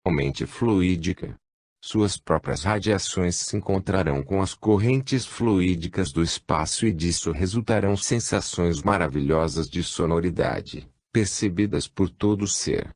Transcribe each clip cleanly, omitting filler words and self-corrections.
totalmente fluídica. Suas próprias radiações se encontrarão com as correntes fluídicas do espaço e disso resultarão sensações maravilhosas de sonoridade, percebidas por todo ser.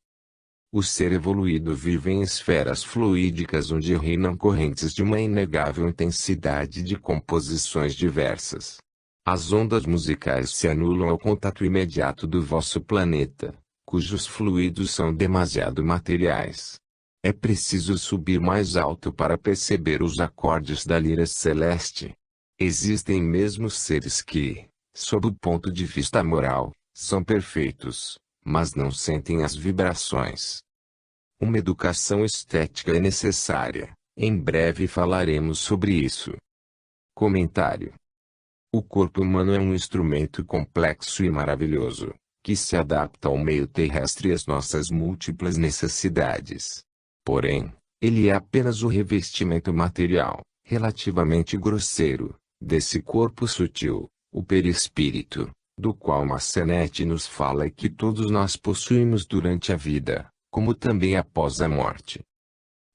O ser evoluído vive em esferas fluídicas onde reinam correntes de uma inegável intensidade de composições diversas. As ondas musicais se anulam ao contato imediato do vosso planeta, cujos fluidos são demasiado materiais. É preciso subir mais alto para perceber os acordes da lira celeste. Existem mesmo seres que, sob o ponto de vista moral, são perfeitos, mas não sentem as vibrações. Uma educação estética é necessária. Em breve falaremos sobre isso. Comentário. O corpo humano é um instrumento complexo e maravilhoso, que se adapta ao meio terrestre e às nossas múltiplas necessidades. Porém, ele é apenas o revestimento material, relativamente grosseiro, desse corpo sutil, o perispírito, do qual Massenet nos fala e que todos nós possuímos durante a vida, como também após a morte.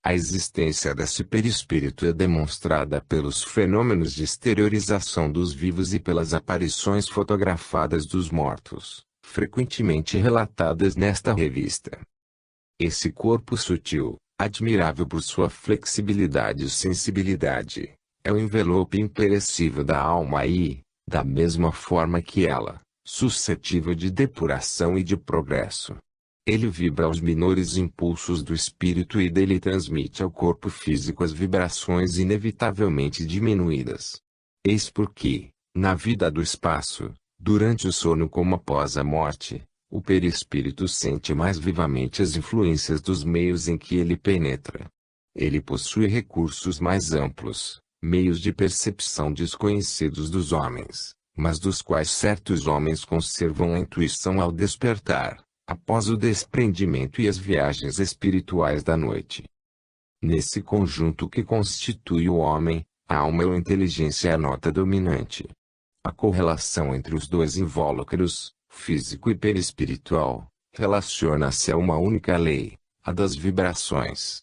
A existência desse perispírito é demonstrada pelos fenômenos de exteriorização dos vivos e pelas aparições fotografadas dos mortos, frequentemente relatadas nesta revista. Esse corpo sutil, admirável por sua flexibilidade e sensibilidade, é o envelope imperecível da alma e, da mesma forma que ela, suscetível de depuração e de progresso. Ele vibra aos menores impulsos do espírito e dele transmite ao corpo físico as vibrações inevitavelmente diminuídas. Eis porque, na vida do espaço, durante o sono como após a morte, o perispírito sente mais vivamente as influências dos meios em que ele penetra. Ele possui recursos mais amplos, meios de percepção desconhecidos dos homens, mas dos quais certos homens conservam a intuição ao despertar, após o desprendimento e as viagens espirituais da noite. Nesse conjunto que constitui o homem, a alma ou inteligência é a nota dominante. A correlação entre os dois invólucros, físico e perispiritual, relaciona-se a uma única lei, a das vibrações.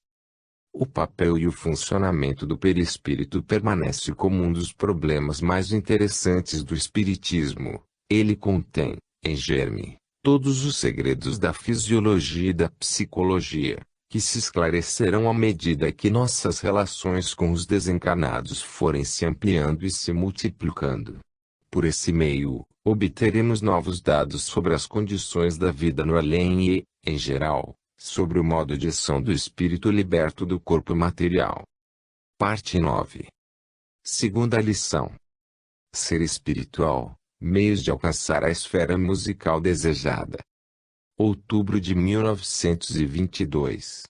O papel e o funcionamento do perispírito permanece como um dos problemas mais interessantes do espiritismo. Ele contém, em germe, todos os segredos da fisiologia e da psicologia, que se esclarecerão à medida que nossas relações com os desencarnados forem se ampliando e se multiplicando. Por esse meio, obteremos novos dados sobre as condições da vida no além e, em geral, sobre o modo de ação do espírito liberto do corpo material. Parte 9. Segunda lição. Ser espiritual. Meios de alcançar a esfera musical desejada. Outubro de 1922.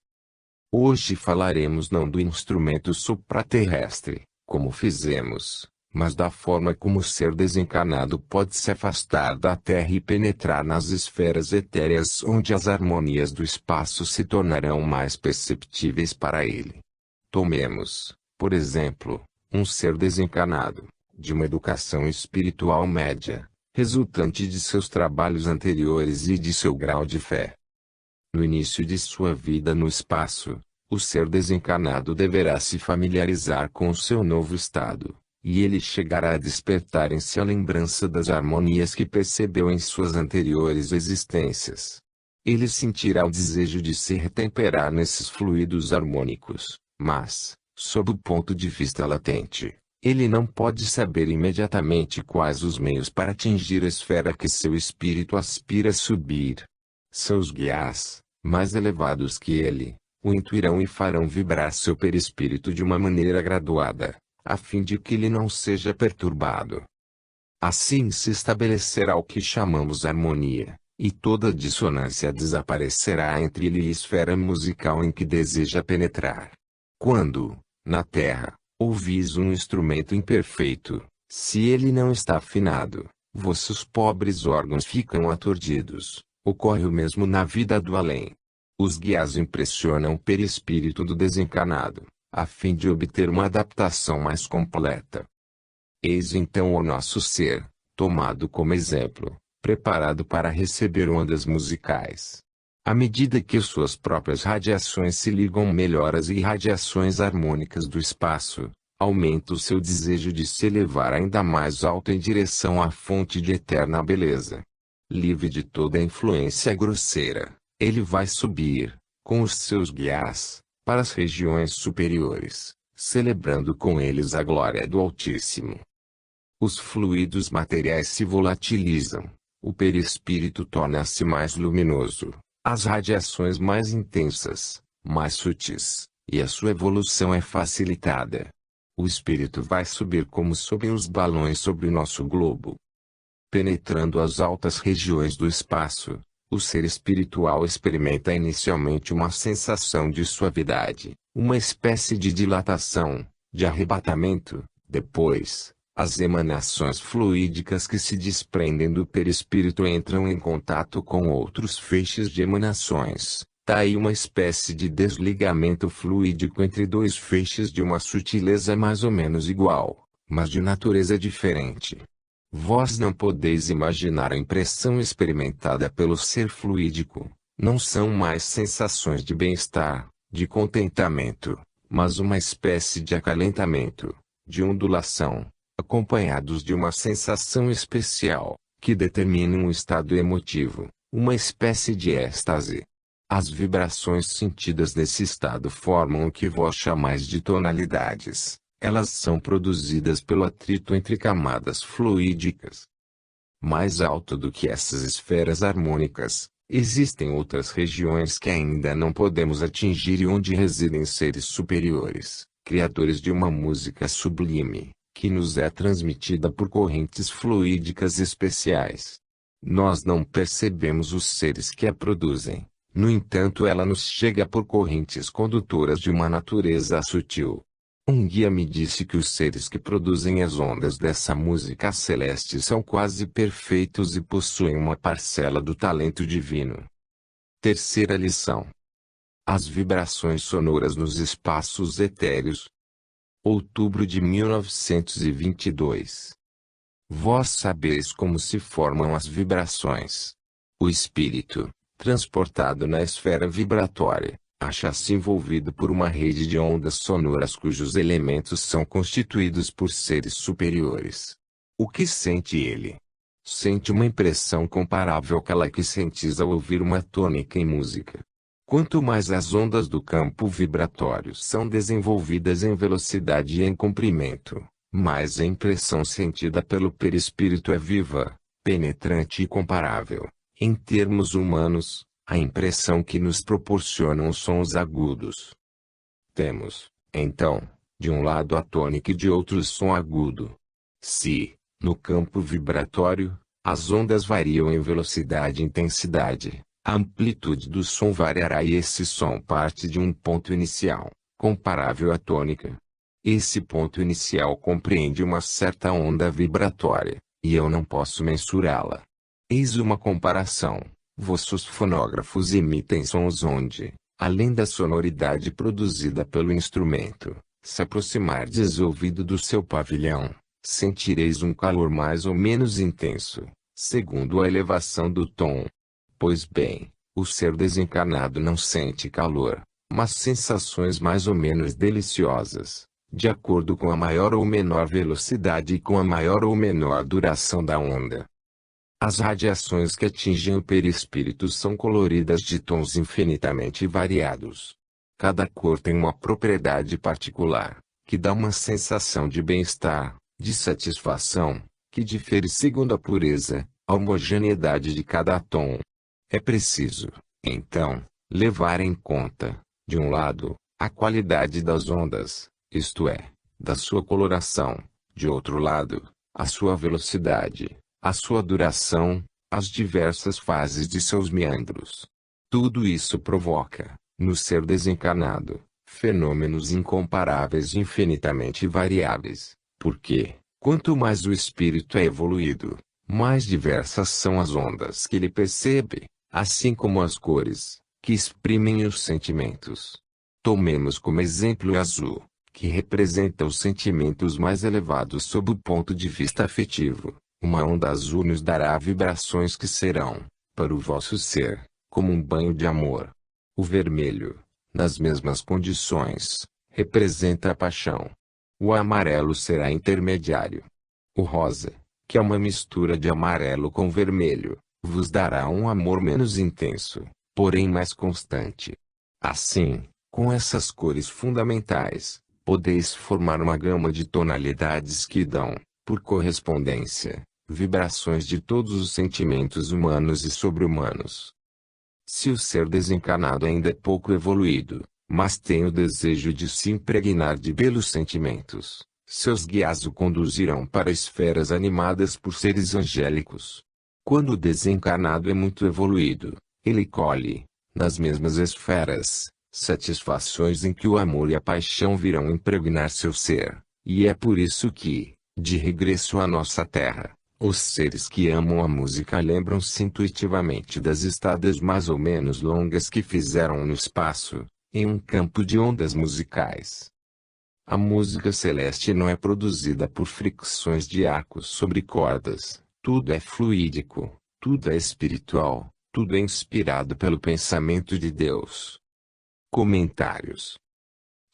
Hoje falaremos não do instrumento supraterrestre, como fizemos, mas da forma como o ser desencarnado pode se afastar da Terra e penetrar nas esferas etéreas onde as harmonias do espaço se tornarão mais perceptíveis para ele. Tomemos, por exemplo, um ser desencarnado, de uma educação espiritual média, resultante de seus trabalhos anteriores e de seu grau de fé. No início de sua vida no espaço, o ser desencarnado deverá se familiarizar com o seu novo estado, e ele chegará a despertar em si a lembrança das harmonias que percebeu em suas anteriores existências. Ele sentirá o desejo de se retemperar nesses fluidos harmônicos, mas, sob o ponto de vista latente, ele não pode saber imediatamente quais os meios para atingir a esfera que seu espírito aspira a subir. Seus guias, mais elevados que ele, o intuirão e farão vibrar seu perispírito de uma maneira graduada, a fim de que ele não seja perturbado. Assim se estabelecerá o que chamamos harmonia, e toda dissonância desaparecerá entre ele e a esfera musical em que deseja penetrar. Quando, na Terra, ouvis um instrumento imperfeito, se ele não está afinado, vossos pobres órgãos ficam aturdidos. Ocorre o mesmo na vida do além. Os guias impressionam o perispírito do desencarnado, a fim de obter uma adaptação mais completa. Eis então o nosso ser, tomado como exemplo, preparado para receber ondas musicais. À medida que suas próprias radiações se ligam melhor às irradiações harmônicas do espaço, aumenta o seu desejo de se elevar ainda mais alto em direção à fonte de eterna beleza. Livre de toda influência grosseira, ele vai subir, com os seus guias, para as regiões superiores, celebrando com eles a glória do Altíssimo. Os fluidos materiais se volatilizam, o perispírito torna-se mais luminoso, as radiações mais intensas, mais sutis, e a sua evolução é facilitada. O espírito vai subir como sobem os balões sobre o nosso globo. Penetrando as altas regiões do espaço, o ser espiritual experimenta inicialmente uma sensação de suavidade, uma espécie de dilatação, de arrebatamento. Depois, as emanações fluídicas que se desprendem do perispírito entram em contato com outros feixes de emanações. Daí uma espécie de desligamento fluídico entre dois feixes de uma sutileza mais ou menos igual, mas de natureza diferente. Vós não podeis imaginar a impressão experimentada pelo ser fluídico. Não são mais sensações de bem-estar, de contentamento, mas uma espécie de acalentamento, de ondulação, acompanhados de uma sensação especial, que determina um estado emotivo, uma espécie de êxtase. As vibrações sentidas nesse estado formam o que vós chamais de tonalidades. Elas são produzidas pelo atrito entre camadas fluídicas. Mais alto do que essas esferas harmônicas, existem outras regiões que ainda não podemos atingir e onde residem seres superiores, criadores de uma música sublime, que nos é transmitida por correntes fluídicas especiais. Nós não percebemos os seres que a produzem, no entanto ela nos chega por correntes condutoras de uma natureza sutil. Um guia me disse que os seres que produzem as ondas dessa música celeste são quase perfeitos e possuem uma parcela do talento divino. Terceira lição. As vibrações sonoras nos espaços etéreos. Outubro de 1922. Vós sabeis como se formam as vibrações. O espírito, transportado na esfera vibratória, acha-se envolvido por uma rede de ondas sonoras cujos elementos são constituídos por seres superiores. O que sente ele? Sente uma impressão comparável àquela que sentis ao ouvir uma tônica em música. Quanto mais as ondas do campo vibratório são desenvolvidas em velocidade e em comprimento, mais a impressão sentida pelo perispírito é viva, penetrante e comparável. Em termos humanos, a impressão que nos proporcionam os sons agudos. Temos, então, de um lado a tônica e de outro o som agudo. Se, no campo vibratório, as ondas variam em velocidade e intensidade, a amplitude do som variará e esse som parte de um ponto inicial, comparável à tônica. Esse ponto inicial compreende uma certa onda vibratória, e eu não posso mensurá-la. Eis uma comparação. Vossos fonógrafos emitem sons onde, além da sonoridade produzida pelo instrumento, se aproximardes o ouvido do seu pavilhão, sentireis um calor mais ou menos intenso, segundo a elevação do tom. Pois bem, o ser desencarnado não sente calor, mas sensações mais ou menos deliciosas, de acordo com a maior ou menor velocidade e com a maior ou menor duração da onda. As radiações que atingem o perispírito são coloridas de tons infinitamente variados. Cada cor tem uma propriedade particular, que dá uma sensação de bem-estar, de satisfação, que difere segundo a pureza, a homogeneidade de cada tom. É preciso, então, levar em conta, de um lado, a qualidade das ondas, isto é, da sua coloração, de outro lado, a sua velocidade, a sua duração, as diversas fases de seus meandros. Tudo isso provoca, no ser desencarnado, fenômenos incomparáveis e infinitamente variáveis, porque, quanto mais o espírito é evoluído, mais diversas são as ondas que ele percebe, assim como as cores, que exprimem os sentimentos. Tomemos como exemplo o azul, que representa os sentimentos mais elevados sob o ponto de vista afetivo. Uma onda azul nos dará vibrações que serão, para o vosso ser, como um banho de amor. O vermelho, nas mesmas condições, representa a paixão. O amarelo será intermediário. O rosa, que é uma mistura de amarelo com vermelho, vos dará um amor menos intenso, porém mais constante. Assim, com essas cores fundamentais, podeis formar uma gama de tonalidades que dão, por correspondência, vibrações de todos os sentimentos humanos e sobre-humanos. Se o ser desencarnado ainda é pouco evoluído, mas tem o desejo de se impregnar de belos sentimentos, seus guias o conduzirão para esferas animadas por seres angélicos. Quando o desencarnado é muito evoluído, ele colhe, nas mesmas esferas, satisfações em que o amor e a paixão virão impregnar seu ser, e é por isso que, de regresso à nossa terra, os seres que amam a música lembram-se intuitivamente das estadas mais ou menos longas que fizeram no espaço, em um campo de ondas musicais. A música celeste não é produzida por fricções de arcos sobre cordas, tudo é fluídico, tudo é espiritual, tudo é inspirado pelo pensamento de Deus. Comentários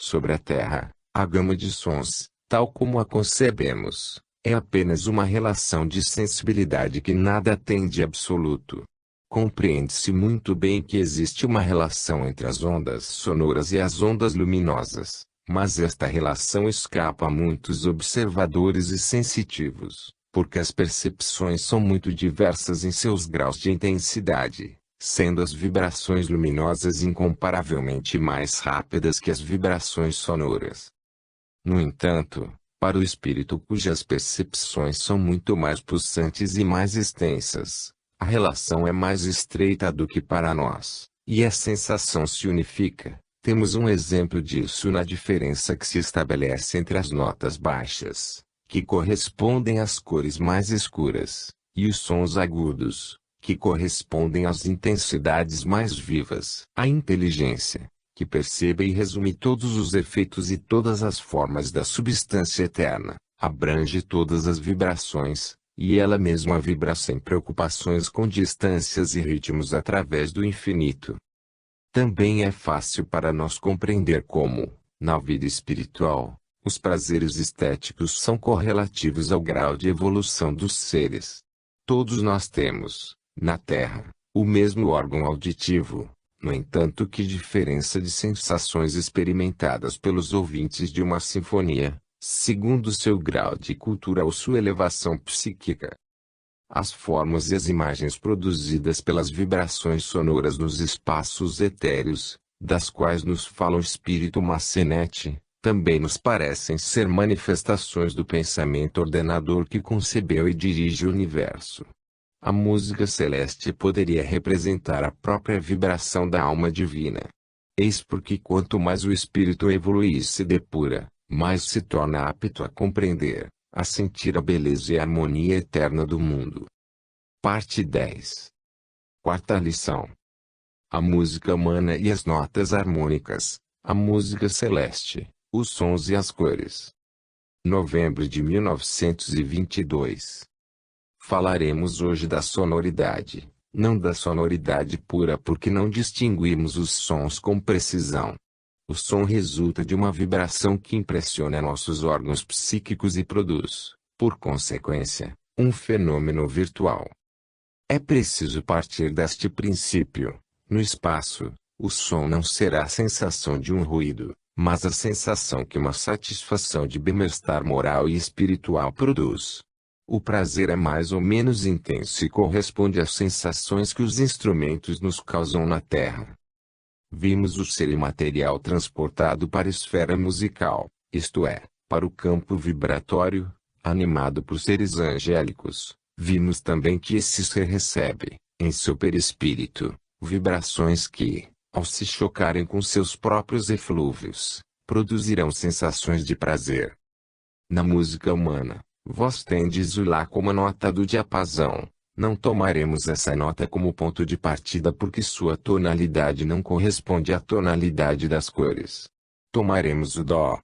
sobre a Terra, a gama de sons, tal como a concebemos, é apenas uma relação de sensibilidade que nada tem de absoluto. Compreende-se muito bem que existe uma relação entre as ondas sonoras e as ondas luminosas, mas esta relação escapa a muitos observadores e sensitivos, porque as percepções são muito diversas em seus graus de intensidade, sendo as vibrações luminosas incomparavelmente mais rápidas que as vibrações sonoras. No entanto, para o espírito cujas percepções são muito mais pulsantes e mais extensas, a relação é mais estreita do que para nós, e a sensação se unifica. Temos um exemplo disso na diferença que se estabelece entre as notas baixas, que correspondem às cores mais escuras, e os sons agudos, que correspondem às intensidades mais vivas. A inteligência, que percebe e resume todos os efeitos e todas as formas da substância eterna, abrange todas as vibrações, e ela mesma vibra sem preocupações com distâncias e ritmos através do infinito. Também é fácil para nós compreender como, na vida espiritual, os prazeres estéticos são correlativos ao grau de evolução dos seres. Todos nós temos, na Terra, o mesmo órgão auditivo. No entanto, que diferença de sensações experimentadas pelos ouvintes de uma sinfonia, segundo seu grau de cultura ou sua elevação psíquica. As formas e as imagens produzidas pelas vibrações sonoras nos espaços etéreos, das quais nos fala o espírito Massenete, também nos parecem ser manifestações do pensamento ordenador que concebeu e dirige o universo. A música celeste poderia representar a própria vibração da alma divina. Eis porque quanto mais o espírito evolui e se depura, mais se torna apto a compreender, a sentir a beleza e a harmonia eterna do mundo. Parte 10. Quarta lição. A música humana e as notas harmônicas, a música celeste, os sons e as cores. Novembro de 1922. Falaremos hoje da sonoridade, não da sonoridade pura porque não distinguimos os sons com precisão. O som resulta de uma vibração que impressiona nossos órgãos psíquicos e produz, por consequência, um fenômeno virtual. É preciso partir deste princípio. No espaço, o som não será a sensação de um ruído, mas a sensação que uma satisfação de bem-estar moral e espiritual produz. O prazer é mais ou menos intenso e corresponde às sensações que os instrumentos nos causam na Terra. Vimos o ser imaterial transportado para a esfera musical, isto é, para o campo vibratório, animado por seres angélicos. Vimos também que esse ser recebe, em seu perispírito, vibrações que, ao se chocarem com seus próprios eflúvios, produzirão sensações de prazer. Na música humana, vós tendes o Lá como a nota do diapasão. Não tomaremos essa nota como ponto de partida porque sua tonalidade não corresponde à tonalidade das cores. Tomaremos o Dó.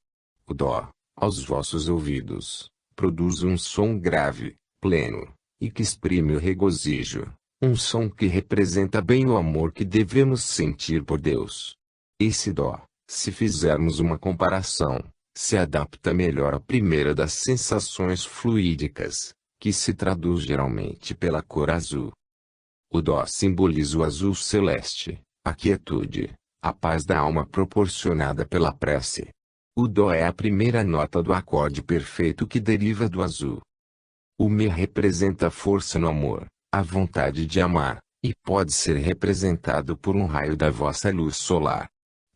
O Dó, aos vossos ouvidos, produz um som grave, pleno, e que exprime o regozijo, Um som que representa bem o amor que devemos sentir por Deus. Esse dó, se fizermos uma comparação, se adapta melhor à primeira das sensações fluídicas, que se traduz geralmente pela cor azul. O dó simboliza o azul celeste, a quietude, a paz da alma proporcionada pela prece. O dó é a primeira nota do acorde perfeito que deriva do azul. O mi representa a força no amor, a vontade de amar, e pode ser representado por um raio da vossa luz solar.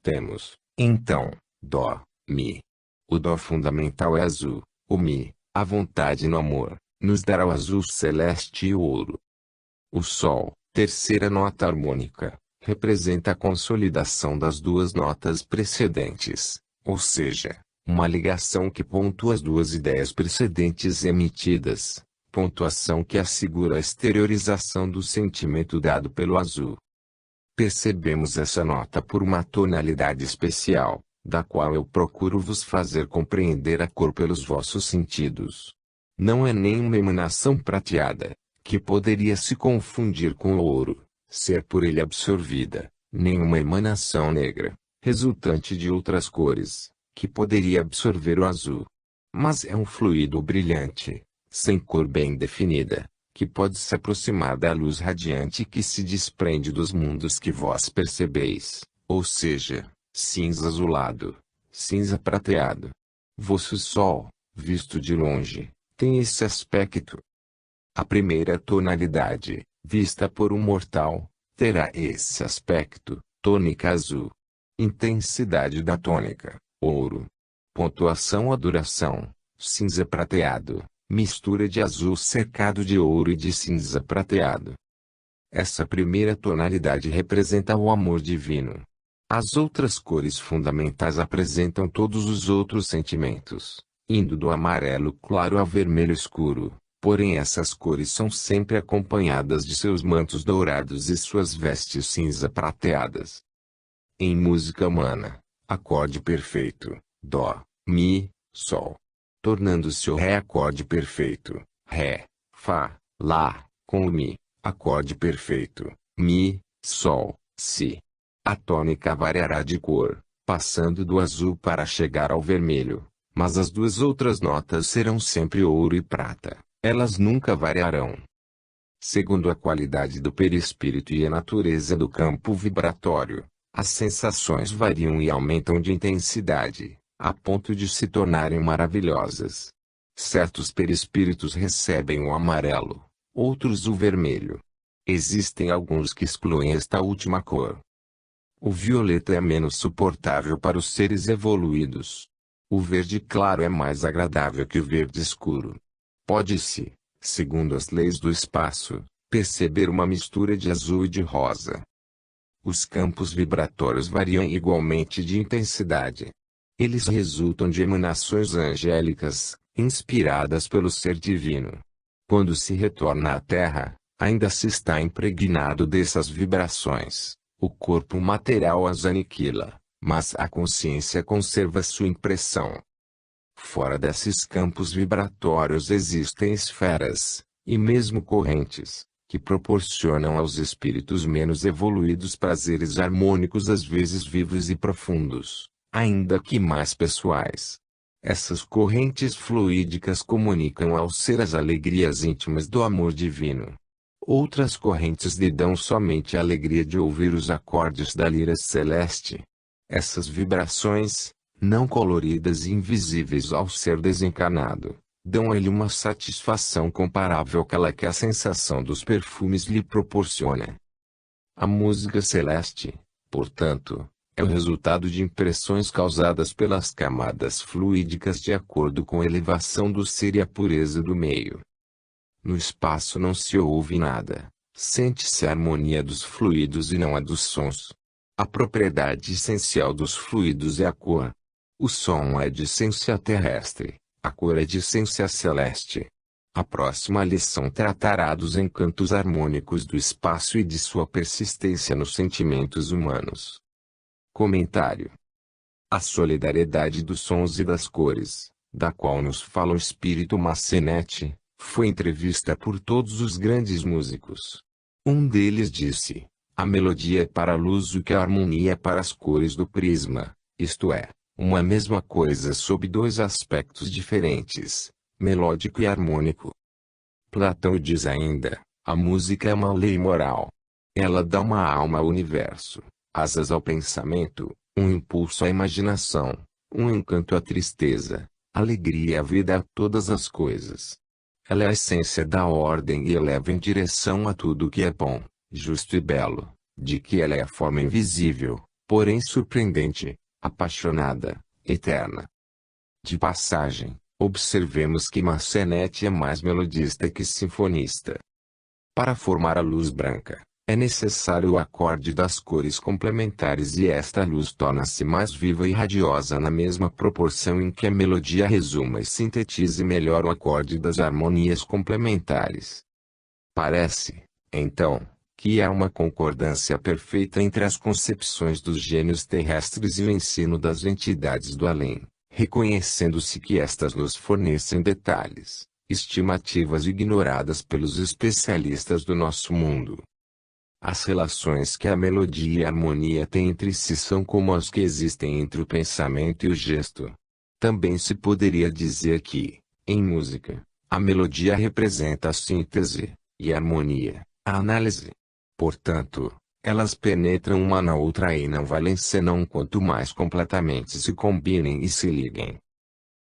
Temos, então, dó, mi. O dó fundamental é azul, o mi, a vontade no amor, nos dará o azul celeste e o ouro. O sol, terceira nota harmônica, representa a consolidação das duas notas precedentes, ou seja, uma ligação que pontua as duas ideias precedentes emitidas, pontuação que assegura a exteriorização do sentimento dado pelo azul. Percebemos essa nota por uma tonalidade especial, da qual eu procuro vos fazer compreender a cor pelos vossos sentidos. Não é nenhuma emanação prateada, que poderia se confundir com o ouro, ser por ele absorvida, nenhuma emanação negra, resultante de outras cores, que poderia absorver o azul. Mas é um fluido brilhante, sem cor bem definida, que pode se aproximar da luz radiante que se desprende dos mundos que vós percebeis, ou seja, cinza azulado, cinza prateado. Vosso sol, visto de longe, tem esse aspecto. A primeira tonalidade, vista por um mortal, terá esse aspecto, tônica azul. Intensidade da tônica, ouro. Pontuação ou duração, cinza prateado, mistura de azul cercado de ouro e de cinza prateado. Essa primeira tonalidade representa o amor divino. As outras cores fundamentais apresentam todos os outros sentimentos, indo do amarelo claro ao vermelho escuro. Porém essas cores são sempre acompanhadas de seus mantos dourados e suas vestes cinza prateadas. Em música humana, acorde perfeito, dó, mi, sol. Tornando-se o ré acorde perfeito, ré, fá, lá, com o mi, acorde perfeito, mi, sol, si. A tônica variará de cor, passando do azul para chegar ao vermelho, mas as duas outras notas serão sempre ouro e prata. Elas nunca variarão. Segundo a qualidade do perispírito e a natureza do campo vibratório, as sensações variam e aumentam de intensidade, a ponto de se tornarem maravilhosas. Certos perispíritos recebem o amarelo, outros o vermelho. Existem alguns que excluem esta última cor. O violeta é menos suportável para os seres evoluídos. O verde claro é mais agradável que o verde escuro. Pode-se, segundo as leis do espaço, perceber uma mistura de azul e de rosa. Os campos vibratórios variam igualmente de intensidade. Eles resultam de emanações angélicas, inspiradas pelo Ser Divino. Quando se retorna à Terra, ainda se está impregnado dessas vibrações, o corpo material as aniquila, mas a consciência conserva sua impressão. Fora desses campos vibratórios existem esferas, e mesmo correntes, que proporcionam aos espíritos menos evoluídos prazeres harmônicos às vezes vivos e profundos, ainda que mais pessoais. Essas correntes fluídicas comunicam ao ser as alegrias íntimas do amor divino. Outras correntes lhe dão somente a alegria de ouvir os acordes da lira celeste. Essas vibrações, não coloridas e invisíveis ao ser desencarnado, dão a ele uma satisfação comparável àquela que a sensação dos perfumes lhe proporciona. A música celeste, portanto, é o resultado de impressões causadas pelas camadas fluídicas de acordo com a elevação do ser e a pureza do meio. No espaço não se ouve nada, sente-se a harmonia dos fluidos e não a dos sons. A propriedade essencial dos fluidos é a cor. O som é de essência terrestre, a cor é de essência celeste. A próxima lição tratará dos encantos harmônicos do espaço e de sua persistência nos sentimentos humanos. Comentário: a solidariedade dos sons e das cores, da qual nos fala o espírito Massenet, foi entrevista por todos os grandes músicos. Um deles disse: a melodia é para a luz o que a harmonia é para as cores do prisma, isto é, uma mesma coisa sob dois aspectos diferentes, melódico e harmônico. Platão diz ainda: a música é uma lei moral. Ela dá uma alma ao universo, asas ao pensamento, um impulso à imaginação, um encanto à tristeza, alegria à vida, a todas as coisas. Ela é a essência da ordem e eleva em direção a tudo que é bom, justo e belo, de que ela é a forma invisível, porém surpreendente, apaixonada, eterna. De passagem, observemos que Massenet é mais melodista que sinfonista. Para formar a luz branca, é necessário o acorde das cores complementares e esta luz torna-se mais viva e radiosa na mesma proporção em que a melodia resuma e sintetize melhor o acorde das harmonias complementares. Parece, então, que há uma concordância perfeita entre as concepções dos gênios terrestres e o ensino das entidades do além, reconhecendo-se que estas nos fornecem detalhes, estimativas ignoradas pelos especialistas do nosso mundo. As relações que a melodia e a harmonia têm entre si são como as que existem entre o pensamento e o gesto. Também se poderia dizer que, em música, a melodia representa a síntese, e a harmonia, a análise. Portanto, elas penetram uma na outra e não valem senão quanto mais completamente se combinem e se liguem.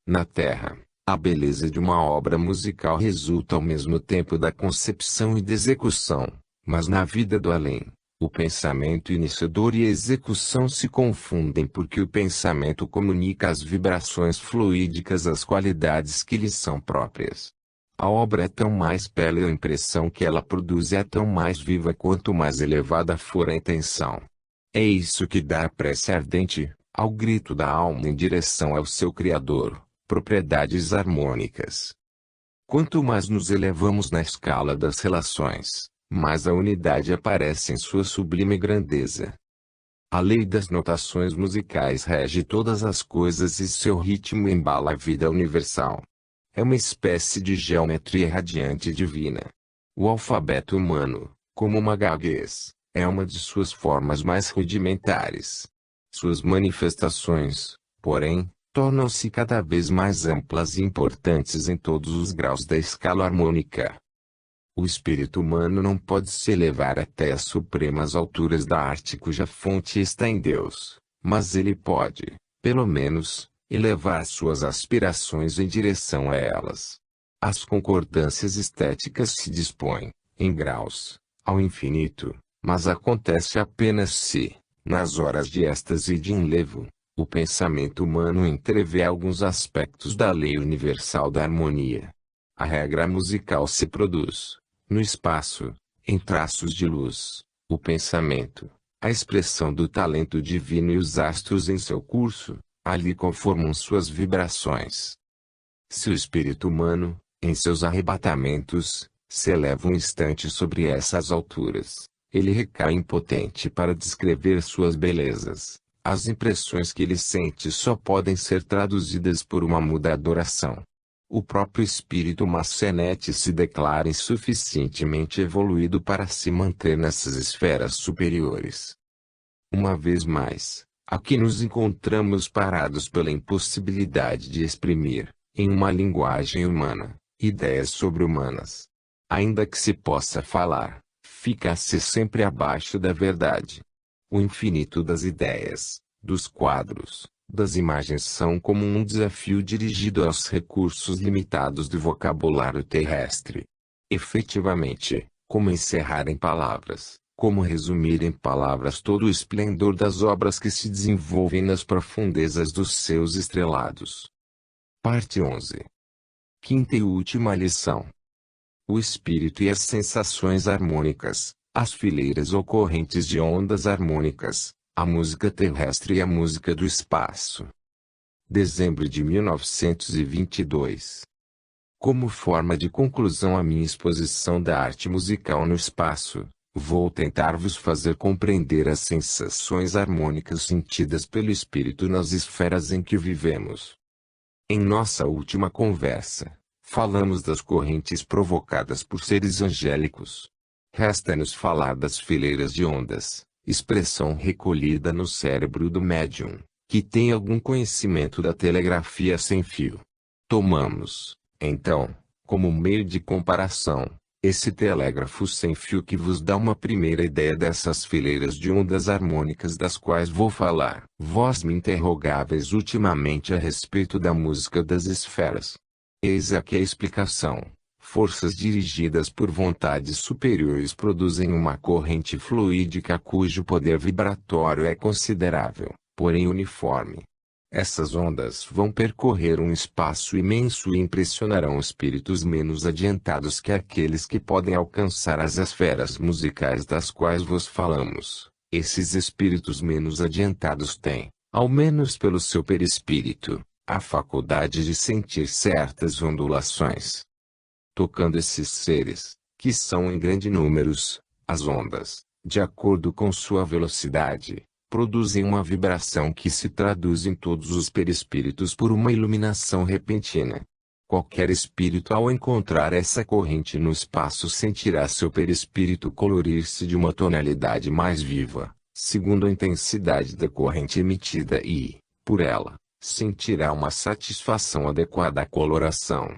Na Terra, a beleza de uma obra musical resulta ao mesmo tempo da concepção e da execução. Mas na vida do além, o pensamento iniciador e a execução se confundem porque o pensamento comunica as vibrações fluídicas às qualidades que lhes são próprias. A obra é tão mais bela e a impressão que ela produz é tão mais viva quanto mais elevada for a intenção. É isso que dá a prece ardente, ao grito da alma em direção ao seu Criador, propriedades harmônicas. Quanto mais nos elevamos na escala das relações, mas a unidade aparece em sua sublime grandeza. A lei das notações musicais rege todas as coisas e seu ritmo embala a vida universal. É uma espécie de geometria radiante e divina. O alfabeto humano, como uma gaguez, é uma de suas formas mais rudimentares. Suas manifestações, porém, tornam-se cada vez mais amplas e importantes em todos os graus da escala harmônica. O espírito humano não pode se elevar até as supremas alturas da arte cuja fonte está em Deus, mas ele pode, pelo menos, elevar suas aspirações em direção a elas. As concordâncias estéticas se dispõem, em graus, ao infinito, mas acontece apenas se, nas horas de êxtase e de enlevo, o pensamento humano entrevê alguns aspectos da lei universal da harmonia. A regra musical se produz, no espaço, em traços de luz, o pensamento, a expressão do talento divino e os astros em seu curso, ali conformam suas vibrações. Se o espírito humano, em seus arrebatamentos, se eleva um instante sobre essas alturas, ele recai impotente para descrever suas belezas. As impressões que ele sente só podem ser traduzidas por uma muda adoração. O próprio espírito Massenet se declara insuficientemente evoluído para se manter nessas esferas superiores. Uma vez mais, aqui nos encontramos parados pela impossibilidade de exprimir, em uma linguagem humana, ideias sobre-humanas. Ainda que se possa falar, fica-se sempre abaixo da verdade. O infinito das ideias, dos quadros, das imagens são como um desafio dirigido aos recursos limitados do vocabulário terrestre. Efetivamente, como encerrar em palavras, como resumir em palavras todo o esplendor das obras que se desenvolvem nas profundezas dos seus estrelados. Parte 11. Quinta e última lição. O espírito e as sensações harmônicas, as fileiras ou correntes de ondas harmônicas, a música terrestre e a música do espaço. Dezembro de 1922. Como forma de conclusão à minha exposição da arte musical no espaço, vou tentar vos fazer compreender as sensações harmônicas sentidas pelo espírito nas esferas em que vivemos. Em nossa última conversa, falamos das correntes provocadas por seres angélicos. Resta-nos falar das fileiras de ondas, expressão recolhida no cérebro do médium, que tem algum conhecimento da telegrafia sem fio. Tomamos, então, como meio de comparação, esse telégrafo sem fio que vos dá uma primeira ideia dessas fileiras de ondas harmônicas das quais vou falar. Vós me interrogáveis ultimamente a respeito da música das esferas. Eis aqui a explicação. Forças dirigidas por vontades superiores produzem uma corrente fluídica cujo poder vibratório é considerável, porém uniforme. Essas ondas vão percorrer um espaço imenso e impressionarão espíritos menos adiantados que aqueles que podem alcançar as esferas musicais das quais vos falamos. Esses espíritos menos adiantados têm, ao menos pelo seu perispírito, a faculdade de sentir certas ondulações. Tocando esses seres, que são em grande números, as ondas, de acordo com sua velocidade, produzem uma vibração que se traduz em todos os perispíritos por uma iluminação repentina. Qualquer espírito ao encontrar essa corrente no espaço sentirá seu perispírito colorir-se de uma tonalidade mais viva, segundo a intensidade da corrente emitida e, por ela, sentirá uma satisfação adequada à coloração.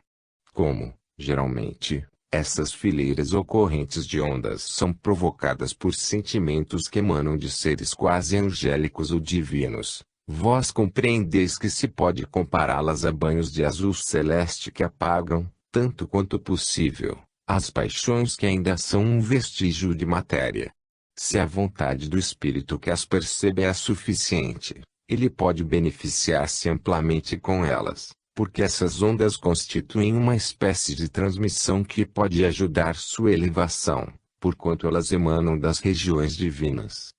Como, geralmente, essas fileiras ou correntes de ondas são provocadas por sentimentos que emanam de seres quase angélicos ou divinos, vós compreendeis que se pode compará-las a banhos de azul celeste que apagam, tanto quanto possível, as paixões que ainda são um vestígio de matéria. Se a vontade do espírito que as percebe é suficiente, ele pode beneficiar-se amplamente com elas, porque essas ondas constituem uma espécie de transmissão que pode ajudar sua elevação, porquanto elas emanam das regiões divinas.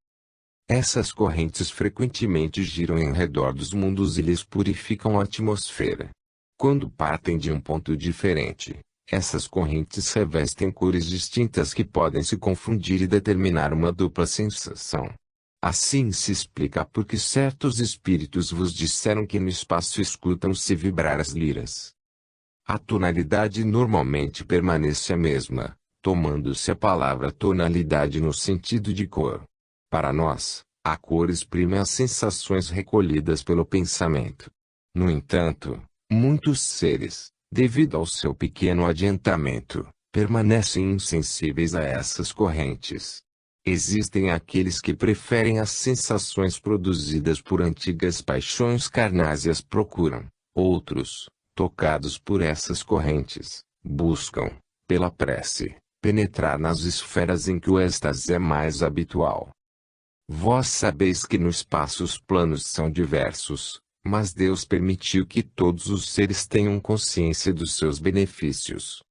Essas correntes frequentemente giram em redor dos mundos e lhes purificam a atmosfera. Quando partem de um ponto diferente, essas correntes revestem cores distintas que podem se confundir e determinar uma dupla sensação. Assim se explica por que certos espíritos vos disseram que no espaço escutam-se vibrar as liras. A tonalidade normalmente permanece a mesma, tomando-se a palavra tonalidade no sentido de cor. Para nós, a cor exprime as sensações recolhidas pelo pensamento. No entanto, muitos seres, devido ao seu pequeno adiantamento, permanecem insensíveis a essas correntes. Existem aqueles que preferem as sensações produzidas por antigas paixões carnais e as procuram. Outros, tocados por essas correntes, buscam, pela prece, penetrar nas esferas em que o êxtase é mais habitual. Vós sabeis que no espaço os planos são diversos, mas Deus permitiu que todos os seres tenham consciência dos seus benefícios.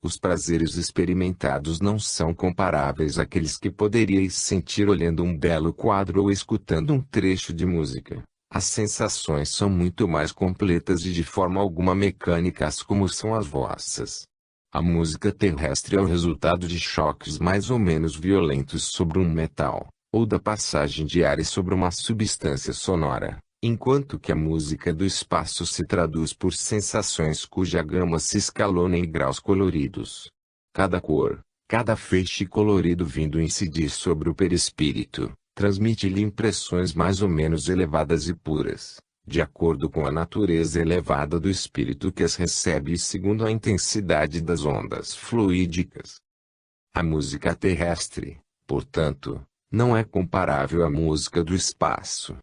Os prazeres experimentados não são comparáveis àqueles que poderíeis sentir olhando um belo quadro ou escutando um trecho de música. As sensações são muito mais completas e de forma alguma mecânicas como são as vossas. A música terrestre é o resultado de choques mais ou menos violentos sobre um metal, ou da passagem de ares sobre uma substância sonora. Enquanto que a música do espaço se traduz por sensações cuja gama se escalona em graus coloridos. Cada cor, cada feixe colorido vindo incidir sobre o perispírito, transmite-lhe impressões mais ou menos elevadas e puras, de acordo com a natureza elevada do espírito que as recebe e segundo a intensidade das ondas fluídicas. A música terrestre, portanto, não é comparável à música do espaço.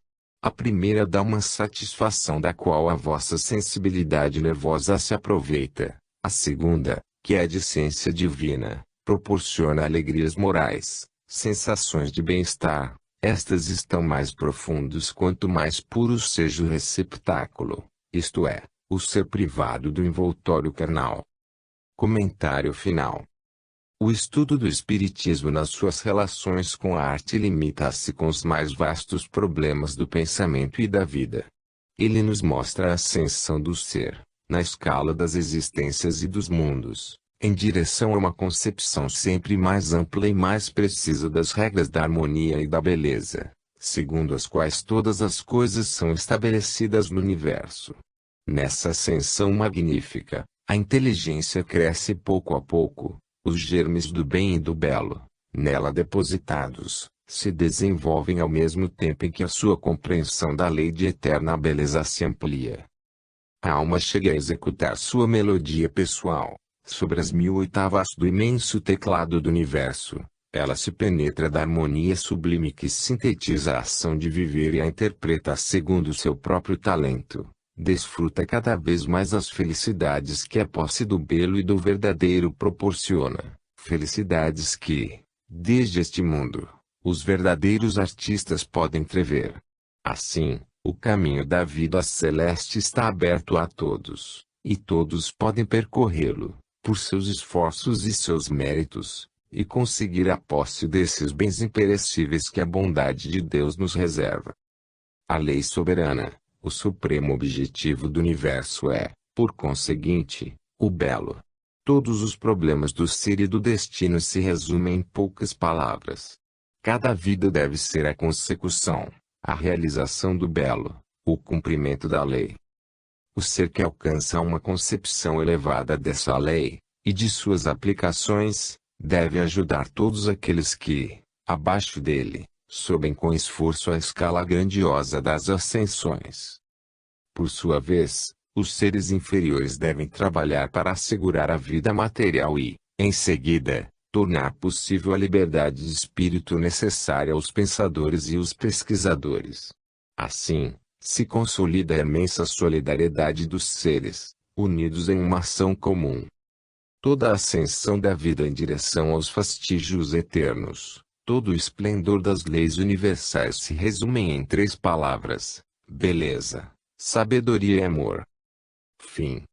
A primeira dá uma satisfação da qual a vossa sensibilidade nervosa se aproveita. A segunda, que é de ciência divina, proporciona alegrias morais, sensações de bem-estar. Estas estão mais profundos quanto mais puro seja o receptáculo, isto é, o ser privado do envoltório carnal. Comentário final. O estudo do Espiritismo nas suas relações com a arte limita-se com os mais vastos problemas do pensamento e da vida. Ele nos mostra a ascensão do ser, na escala das existências e dos mundos, em direção a uma concepção sempre mais ampla e mais precisa das regras da harmonia e da beleza, segundo as quais todas as coisas são estabelecidas no universo. Nessa ascensão magnífica, a inteligência cresce pouco a pouco. Os germes do bem e do belo, nela depositados, se desenvolvem ao mesmo tempo em que a sua compreensão da lei de eterna beleza se amplia. A alma chega a executar sua melodia pessoal, sobre as 1000 oitavas do imenso teclado do universo. Ela se penetra da harmonia sublime que sintetiza a ação de viver e a interpreta segundo seu próprio talento. Desfruta cada vez mais as felicidades que a posse do belo e do verdadeiro proporciona. Felicidades que, desde este mundo, os verdadeiros artistas podem entrever. Assim, o caminho da vida celeste está aberto a todos, e todos podem percorrê-lo, por seus esforços e seus méritos, e conseguir a posse desses bens imperecíveis que a bondade de Deus nos reserva. A lei soberana, o supremo objetivo do universo é, por conseguinte, o belo. Todos os problemas do ser e do destino se resumem em poucas palavras. Cada vida deve ser a consecução, a realização do belo, o cumprimento da lei. O ser que alcança uma concepção elevada dessa lei, e de suas aplicações, deve ajudar todos aqueles que, abaixo dele, sobem com esforço a escala grandiosa das ascensões. Por sua vez, os seres inferiores devem trabalhar para assegurar a vida material e, em seguida, tornar possível a liberdade de espírito necessária aos pensadores e os pesquisadores. Assim, se consolida a imensa solidariedade dos seres, unidos em uma ação comum. Toda a ascensão da vida em direção aos fastígios eternos, todo o esplendor das leis universais se resumem em 3 palavras: beleza, sabedoria e amor. Fim.